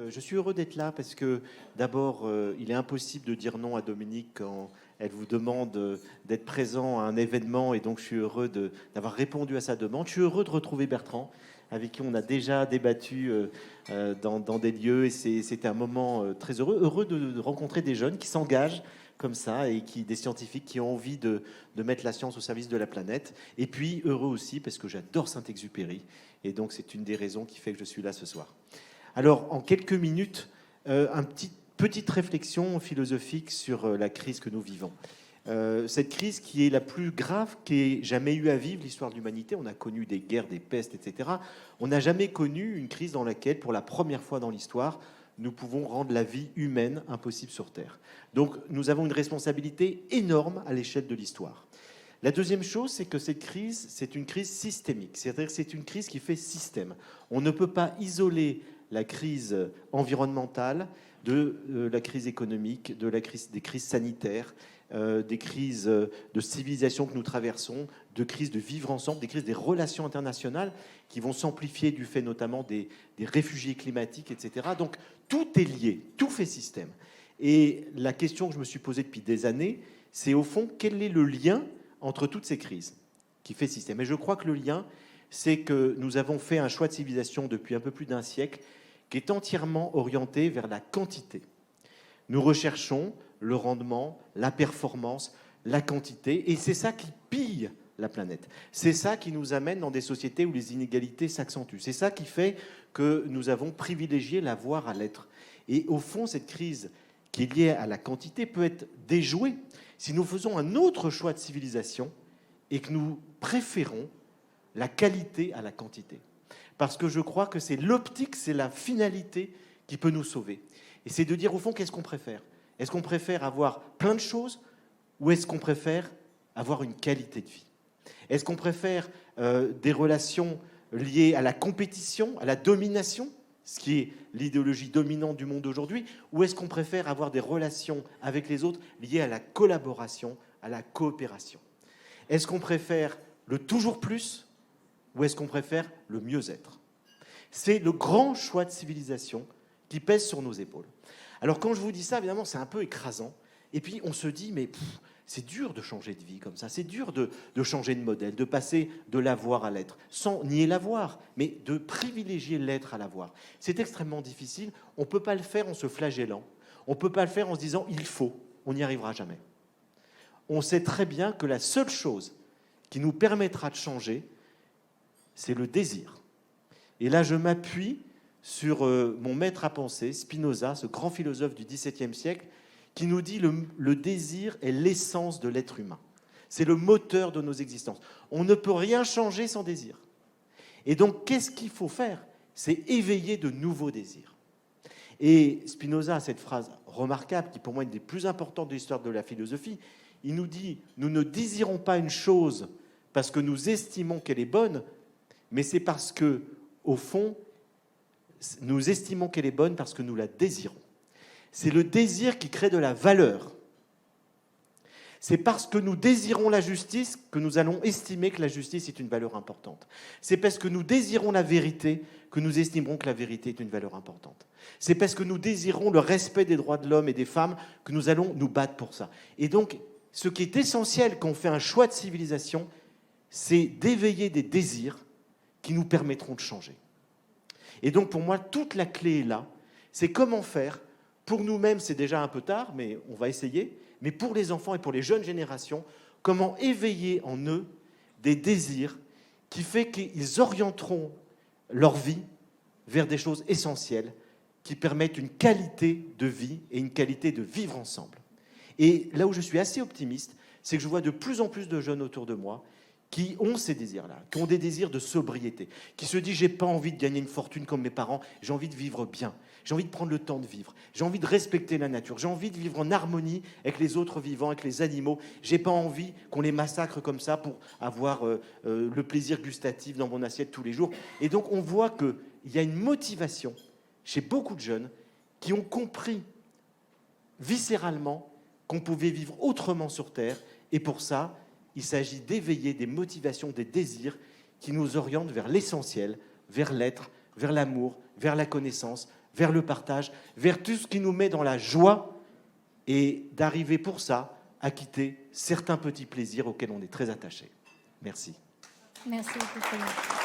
Je suis heureux d'être là parce que d'abord, il est impossible de dire non à Dominique quand elle vous demande d'être présent à un événement et donc je suis heureux d'avoir répondu à sa demande. Je suis heureux de retrouver Bertrand avec qui on a déjà débattu dans des lieux et c'était un moment très heureux. Heureux de rencontrer des jeunes qui s'engagent comme ça et des scientifiques qui ont envie de mettre la science au service de la planète. Et puis heureux aussi parce que j'adore Saint-Exupéry et donc c'est une des raisons qui fait que je suis là ce soir. Alors, en quelques minutes, petite réflexion philosophique sur la crise que nous vivons. Cette crise qui est la plus grave qu'ait jamais eu à vivre l'histoire de l'humanité. On a connu des guerres, des pestes, etc. On n'a jamais connu une crise dans laquelle, pour la première fois dans l'histoire, nous pouvons rendre la vie humaine impossible sur Terre. Donc, nous avons une responsabilité énorme à l'échelle de l'histoire. La deuxième chose, c'est que cette crise, c'est une crise systémique. C'est-à-dire que c'est une crise qui fait système. On ne peut pas isoler la crise environnementale de la crise économique, des crises sanitaires, des crises de civilisation que nous traversons, de crises de vivre ensemble, des crises des relations internationales qui vont s'amplifier du fait notamment des réfugiés climatiques, etc. Donc tout est lié, tout fait système. Et la question que je me suis posée depuis des années, c'est au fond, quel est le lien entre toutes ces crises qui fait système? Et je crois que le lien, c'est que nous avons fait un choix de civilisation depuis un peu plus d'un siècle qui est entièrement orienté vers la quantité. Nous recherchons le rendement, la performance, la quantité, et c'est ça qui pille la planète. C'est ça qui nous amène dans des sociétés où les inégalités s'accentuent. C'est ça qui fait que nous avons privilégié l'avoir à l'être. Et au fond, cette crise qui est liée à la quantité peut être déjouée si nous faisons un autre choix de civilisation et que nous préférons la qualité à la quantité. Parce que je crois que c'est l'optique, c'est la finalité qui peut nous sauver. Et c'est de dire, au fond, qu'est-ce qu'on préfère? Est-ce qu'on préfère avoir plein de choses ou est-ce qu'on préfère avoir une qualité de vie? Est-ce qu'on préfère des relations liées à la compétition, à la domination, ce qui est l'idéologie dominante du monde aujourd'hui, ou est-ce qu'on préfère avoir des relations avec les autres liées à la collaboration, à la coopération? Est-ce qu'on préfère le toujours plus ou est-ce qu'on préfère le mieux-être? C'est le grand choix de civilisation qui pèse sur nos épaules. Alors quand je vous dis ça, évidemment, c'est un peu écrasant. Et puis on se dit, mais c'est dur de changer de vie comme ça, c'est dur de changer de modèle, de passer de l'avoir à l'être, sans nier l'avoir, mais de privilégier l'être à l'avoir. C'est extrêmement difficile, on ne peut pas le faire en se flagellant, on ne peut pas le faire en se disant, il faut, on n'y arrivera jamais. On sait très bien que la seule chose qui nous permettra de changer, c'est le désir. Et là, je m'appuie sur mon maître à penser, Spinoza, ce grand philosophe du XVIIe siècle, qui nous dit le désir est l'essence de l'être humain. C'est le moteur de nos existences. On ne peut rien changer sans désir. Et donc, qu'est-ce qu'il faut faire? C'est éveiller de nouveaux désirs. Et Spinoza a cette phrase remarquable, qui pour moi est une des plus importantes de l'histoire de la philosophie. Il nous dit, nous ne désirons pas une chose parce que nous estimons qu'elle est bonne, mais c'est parce que, au fond, nous estimons qu'elle est bonne parce que nous la désirons. C'est le désir qui crée de la valeur. C'est parce que nous désirons la justice que nous allons estimer que la justice est une valeur importante. C'est parce que nous désirons la vérité que nous estimerons que la vérité est une valeur importante. C'est parce que nous désirons le respect des droits de l'homme et des femmes que nous allons nous battre pour ça. Et donc, ce qui est essentiel quand on fait un choix de civilisation, c'est d'éveiller des désirs qui nous permettront de changer. Et donc, pour moi, toute la clé est là. C'est comment faire. Pour nous-mêmes, c'est déjà un peu tard, mais on va essayer. Mais pour les enfants et pour les jeunes générations, comment éveiller en eux des désirs qui fait qu'ils orienteront leur vie vers des choses essentielles qui permettent une qualité de vie et une qualité de vivre ensemble. Et là où je suis assez optimiste, c'est que je vois de plus en plus de jeunes autour de moi qui ont ces désirs-là, qui ont des désirs de sobriété, qui se disent « j'ai pas envie de gagner une fortune comme mes parents, j'ai envie de vivre bien, j'ai envie de prendre le temps de vivre, j'ai envie de respecter la nature, j'ai envie de vivre en harmonie avec les autres vivants, avec les animaux, j'ai pas envie qu'on les massacre comme ça pour avoir le plaisir gustatif dans mon assiette tous les jours ». Et donc on voit qu'il y a une motivation chez beaucoup de jeunes qui ont compris viscéralement qu'on pouvait vivre autrement sur Terre, et pour ça, il s'agit d'éveiller des motivations, des désirs qui nous orientent vers l'essentiel, vers l'être, vers l'amour, vers la connaissance, vers le partage, vers tout ce qui nous met dans la joie et d'arriver pour ça à quitter certains petits plaisirs auxquels on est très attaché. Merci. Merci beaucoup.